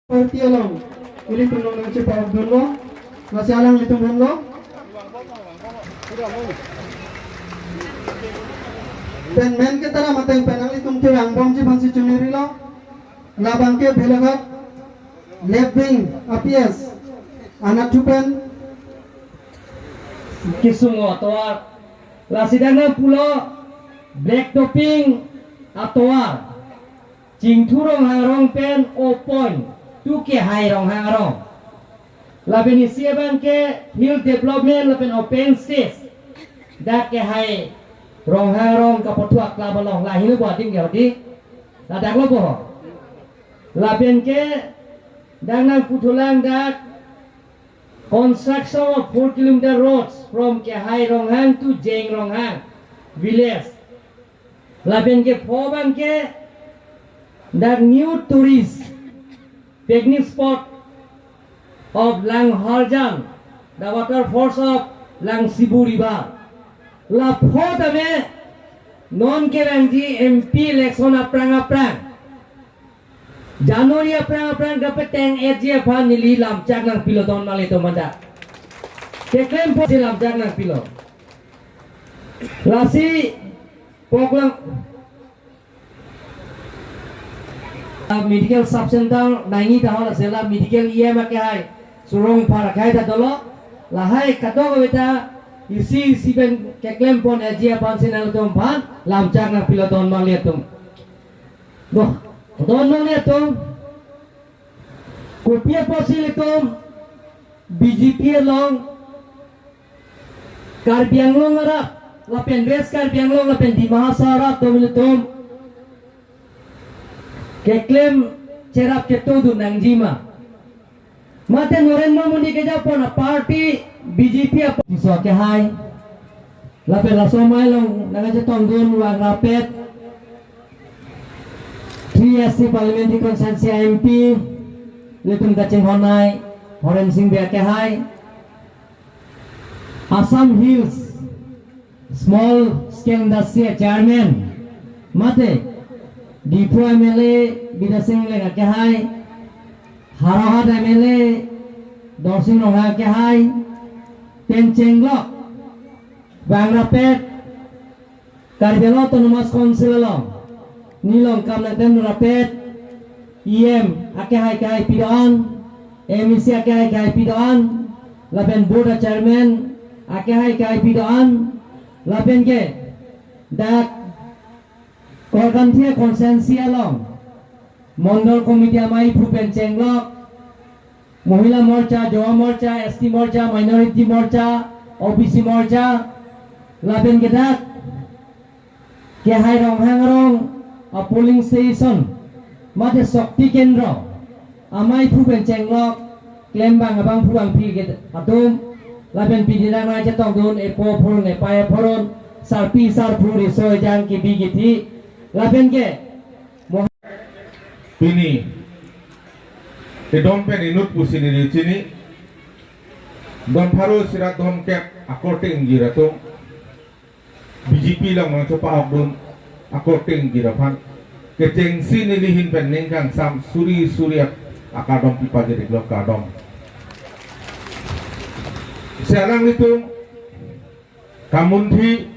Parti along, ini tunggu nang cepat dulu, masih alang ditunggu dulu. Pen men kita na mateng penang itung cewang bom si bansi cuniri lo, labang ke belagat, left wing APS, anak cupen, Kisungo atoar, lasidana pulo, black topping atoar, cingturong harong pen opon. Tu ke hai rong harong laben isiaban ke hill development laben open space dak ke hai rong harong kapotuak labalong lahin buat ding di ladak lo boh laben ke dangnang putulang dak construction of 4 km roads from ke hai rong hang to jeng rong hang village laben ke phobang ke dak new tourist picnic spot of Lang Harjan, the waterfalls of Lang Sibu River. La foda me non keranji MP election aprang. Januari aprang dapat teng edge apa nili lam cak nang pilo don male to manda. Keklaim po lam cak nang pilo. Lasi poklang medical subcenter nangi tahun sela medical IM ke hai surong para kai ta dolo lahai kato beta isi ben keklem pon ajia pansinal tom pan lam chak na piloton mang liatum boh don mang liatum kopia posil tom BJP long Karbiang long ara lapen res Karbiang long lapen di Mahasara tom keklaim cerap ketudu nang jima mate Narendra Modi ke japona party BJP apa so ke hai lape la somai long nang jetong dun wa rapet 3SC parliamentary constituency MP letum kaceng honai Horen Singh be ke hai Assam Hills small scale industry chairman mate Dipo MLA Bidasing lega ke hai Harahat MLA Dorsing Roha ke hai Pencenglok Bangrapet Karjalo Autonomous Council long Nilong Kamnatem Rapet IM ake hai ke hai pidaan MEC ake hai ke hai pidaan Laben Board Chairman ake hai ke hai pidaan Laben ke dak Korgantia konsensi along Mondol Komite Amai Prupen Cenglok Mohila Morcha, Jawa Morcha, ST Morcha, Minority Morcha, OBC Morcha Laben Gedak Ke Hai Rong Hangrong a polling station Mate Sokti Kendro Amai Prupen Cenglok Klembang Abang Pruang Pi Get Atum Laben Pidina Raja Tong Dun Epo Purun Epaya Purun Sarpi Sarpur Isoy Jang Ki Bigiti Laben ke Pini Edom pen inut pusini di sini Don paru sirat dom kep akorting jiratung BJP lang mga coba akdun akorting jirapan keceng sini lihin pen nengkang sam suri suriat akadom pipa jadi blok kadom sekarang itu kamunti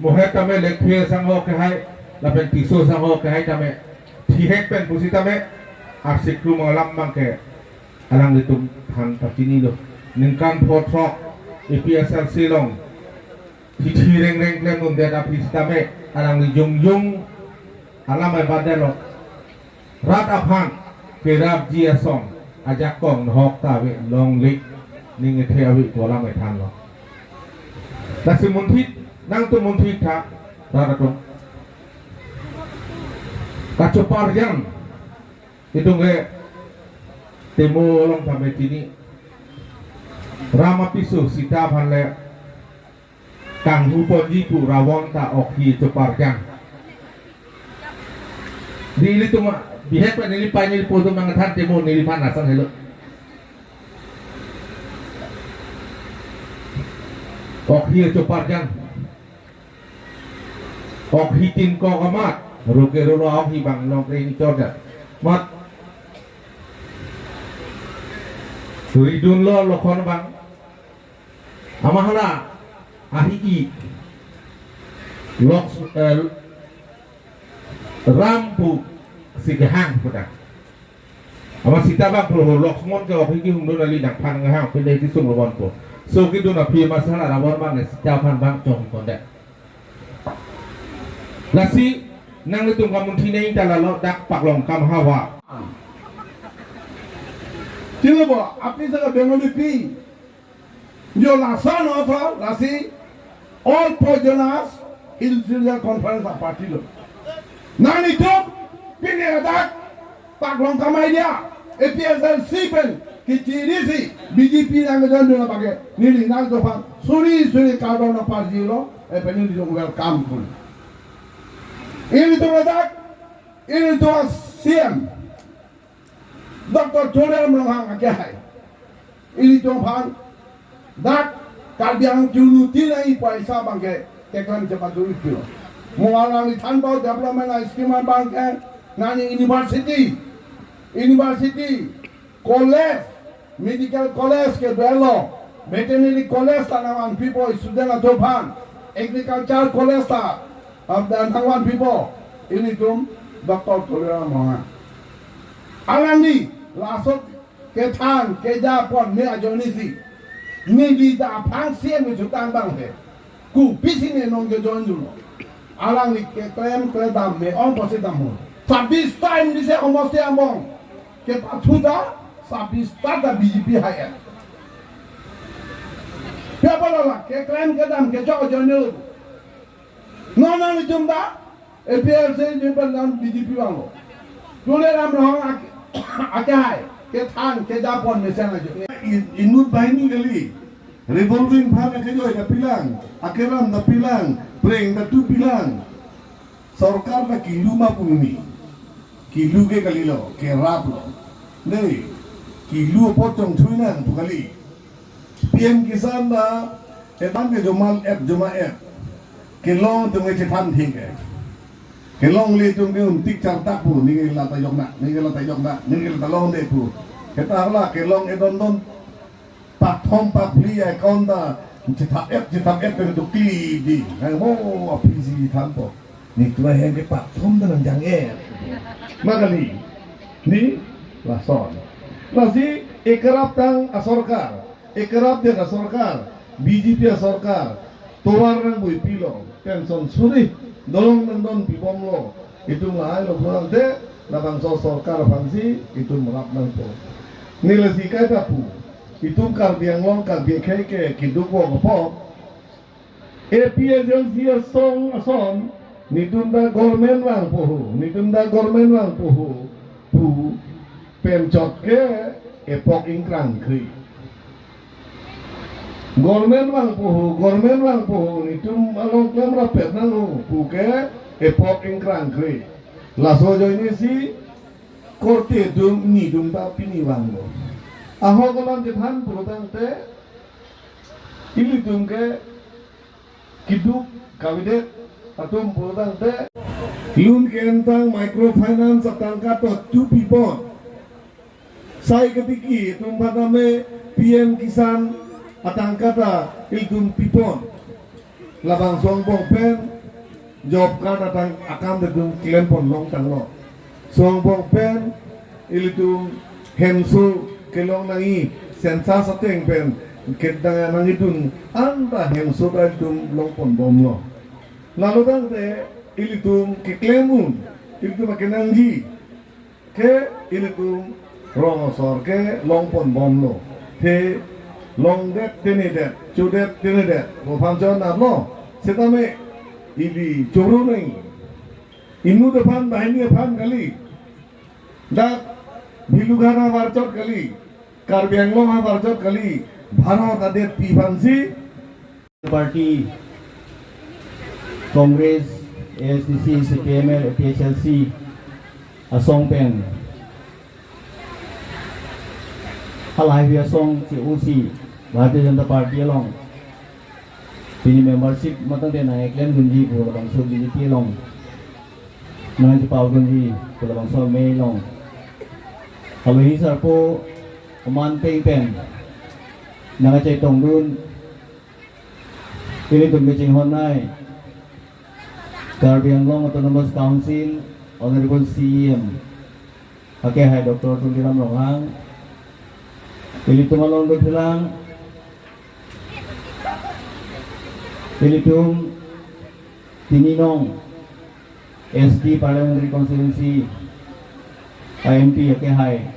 mohe tame lekhe sangho kehai lapen tiso sangho kehai tame tihek pen pusi tame arsik lu malam bangke alang itu han tapini lo ningkan potrok EPSLC long titi reng reng klem nun dia dapis tame alang di jung alam ay badelo rat aphan kerap jia song ajak kong hok tawe long lik ning ethe awi tolam ay than lo nasi muntit nang tu muntit tha raratung kacopar yang itu nge temu long sampai sini Rama pisu sita panle kang hupon jipu rawon ta oki copar yang di itu mah bihet pan nili panil podo mangathan temu nili pan asang helo oki copar yang oki tin ko kamat Ruke roro hi bang long ini coda mat Ridun lo lokon bang. Amahana ahi lok rampu sigahang pudak. Ama sita bang pro lok semon ke ahi hum dali nak pan ngahang pilih di sung lawan po. So kita nak pi masalah lawan bang sita pan bang jom kondak. Lasi nang itu kamu tinai dalam lo dak pak long kam hawa. Tidak boleh. Apa sahaja Bengali pi. जो लासान होता लासी all poisonous Israel conference party lo nani to pini adak paklong kamai dia APSL sipen kichirisi BJP nang jondo na pake nili nang to pan suri kado na party lo peni di welcome pun ini to adak ini to CM Dr. Tore Mlohang akai ini to pan dak kalbiang julu tinai paisa bangke kekan cepat dulu itu mengalami tanpa development istimewa bangke nani university college medical college ke belo veterinary college tanaman people student atopan agriculture college ta dan tanaman people ini tum Dr. Tolera Moha alandi lasok ke tan ke japon me ajonisi ni di da pangsia mi jutaan bang he ku bisine nong ke jonjulo alang ni ke klem dam me on posi dam sabis time di se almost ya mong ke patuda sabis tada BJP haya siapa lala ke klem ke dam ke jok jonjulo nona ni jumda APRC jumpa BJP bang lo dule ram rohang akai ke tan ke japon me sana jo inut bahini kali revolving fund kayo ida pilang akiram da pilang preng da tu pilang sarkar da kiluma puni kilu ke kali lo ke rap lo nei kilu potong thuinan tu kali PM kisan da etan ke jomal app joma app ke long tu ngai chetan thing ke long le tu ni tik char ta pu ni ngai la ta yok na ni ngai la ta yok na ni ngai la ta long de pu kita hala ke long edon pak thom pak pli ai kon da cetak ep dengan tukli di mo apisi tanpo ni tua yang ke pak thom dengan jang makali ni lason lasi ikrab tang asorkar ikrab dia asorkar BJP asorkar tuar nang bui pilo pension suri dolong nang don pibom lo itu ngai lo kurang de labang sorkar fangsi itu merap nang po nilai sikai tapu itu karbiang long karbiang keke kiduk wong po APS yang sia song ason nitunda gormen wang puhu pu pencot ke epok ingkrang kri gormen wang puhu nitum along klam rapet nang pu ke epok ingkrang kri laso jo ini si korte dum ni dum ta pini wang lo aho kolam jethan purutang te ili dum ke kiduk kawidet atum purutang te loan ke entang microfinance atangka to 2 people sai ketiki tum padame PM kisan atangka ta iltum pipon labang songbong pen job card atang akam de dum klempon long tang lo songbong pen ilitum hemsu kelong nangi sensa sateng pen kedang nangi dun anta hemsu ta ilitum longpon bom lo lalu tang te ilitum keklemun ilitum kenangji ke ilitum rongosor ke longpon bom lo te long det tenidet chudet tenidet lo pangjon na lo setame ili churu nai inu depan bahini depan kali dak bilugana warcot kali karbianglong warcot kali bharot adet pivansi party Congress ASDC CPML PHLC asong pen halai vi asong COC Bharatiya Janata Party along pini membership matang de naik len gunji pula bangso BJP long nang di pau gunji pula bangso Mei long kalau hi sarpo Umanteng pen nakachay tong dun pili tum kaching honay Carabi Anglong Autonomous Council Honorable CEM Ake hai Dr. Tuliram Longhang pili tumalong dun silang pili tum Tininong SD Parliamentary Constituency IMP Ake hai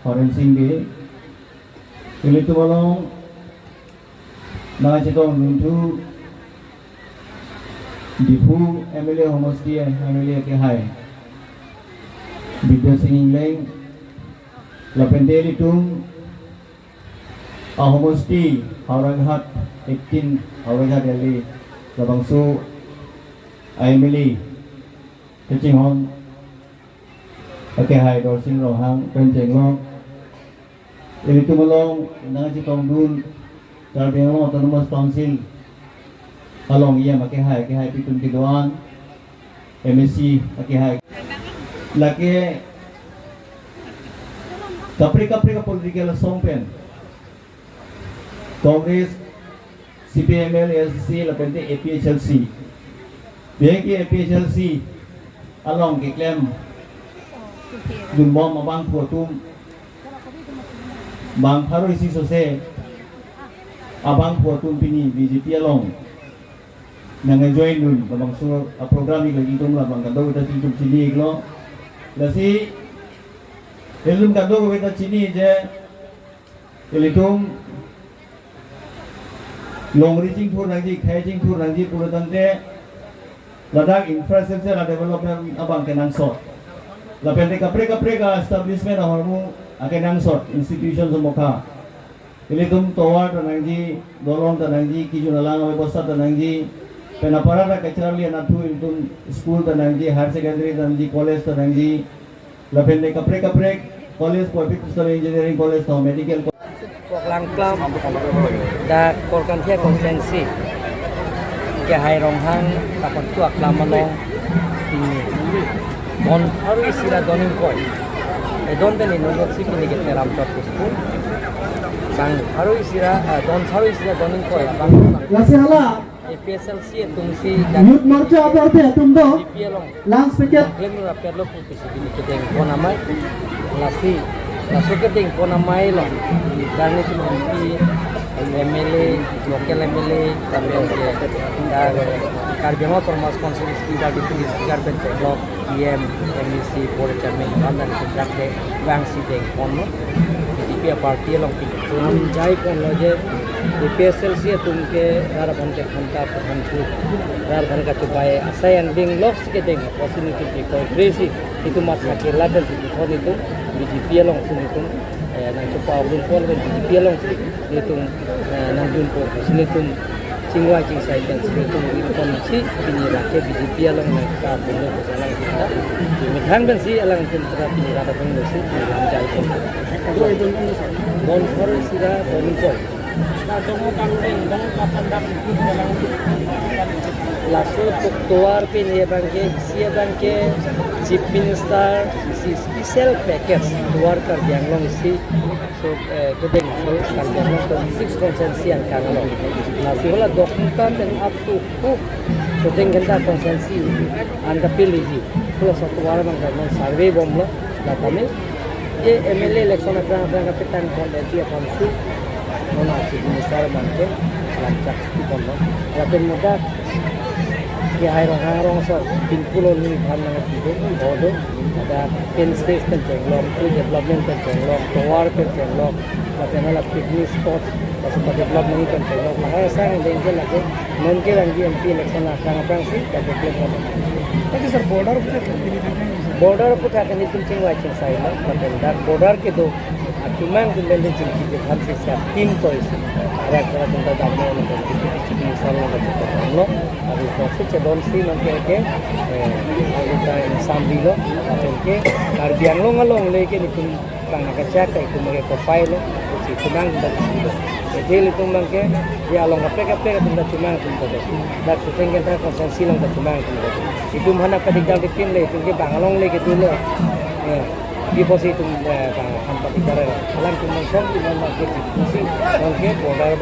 Forensic Day pili tumalong nakachitong nuntu Dipu MLA Homosti MLA Ake hai Bidya Singh Ingleng Lapendeli tum Homosti Auranghat 18 Auranghat Delhi Labangsu IMLA Kaching Hon Ake hai Dorsing Rohang Pencheng Long pili tumalong nakachitong dun Carabi Anglong Autonomous Council along iya Ake hai pitun kidoan MSC Ake hai laki kapri ka political songpen Congress CPML SC lapente APHLC bagi APHLC along ke claim dun bom mabang puatum bang haro isi sose abang puatum pini BJP along nang join nun babang sur program lagi tum lah bang kado kita tutup sini iklo lasi ilum kado kita sini je ilitum long reaching tour nanti catching tour nanti pura tante ladak infrastructure la development abang kenang sot la pente kapre ka establishment hormu akenang sot institution semoga ilitum towar tanangji dolong tanangji kijunalang ବ୍ୟବସ୍ଥା tanangji penapara kecari anatu itu school tanangji higher secondary tanangji college tanangji lapende kapre college public engineering college atau medical Lang Klam da korkan tia konsensi ke hai ronghang kapan tu aklam malong ini mon haru isira donin koi don den inu yok sip ni get ram chot school bang haru isira donin koi bang Lasi hala APSLC tungsi Youth Morcha apa te tumdo GPLong Lance Picket Glenn perlo putih sini kita konamai lasi ke ting konamai lo dan itu MP MLA local MLA tapi dan Carabi Anglong Autonomous Council speaker deputy speaker bentuk PM MEC board chairman dan kontrak de bang si deng kono DP party long हम जाई कोन लगे PSLC तुमके रार बनते खंता पहनछु रार बन का चुपाए असायन बिंग लॉक्स के देंगे पॉसिबिलिटी की कोई crazy itu masa ke ladal di kon itu di pialong sini tu nang cupa ulun pol di pialong sini itu nang jun po sini tu cingwa cing sai dan sini tu kon si ini rakyat di pialong nang ka bulu jalan kita di midhan ben si alang tentra di rada bang si lam jai kon itu mon for sira domin koi na dongo kang deng dong kapandak dalam langsung tuar pin ya bangke sia bangke chief minister si special package tuar Carabi Anglong si so kedeng so Carabi Anglong to 6 konsensi yang kanglong nasi hola dokumentan dan up to so genta konsensi anda pilih plus satu orang bang survey bom lo datame ये MLA election अपना kapitan kondisi konsi nona chief minister bangke lancar di kono lapen muda ke harong so pinpulo ni bhanna tido bodo ada pen stage penjenglong to development penjenglong towar penjenglong lapen ala picnic spots pasca development penjenglong mahaya sang dengke lage non ke rangi MP election akan apa sih kada plan tapi sir border put akan itu wajib saya lapen dar border ke do cuma kembali jadi hal sesiap tim to isi ada tentang damai untuk kita misalnya kita lo hari proses cedon si nanti ke kita sambilo ke Carabi Anglong along lagi itu kang kacak itu mereka profile si cuma jadi itu mangke dia along apa tentang cuma tentang dan setengah kita konsensi tentang cuma itu mana ketika di tim le itu ke bangalong le gitu lo Deposit itu hampa di karera. Alam tu mention tu nama ke deposit, orang ke border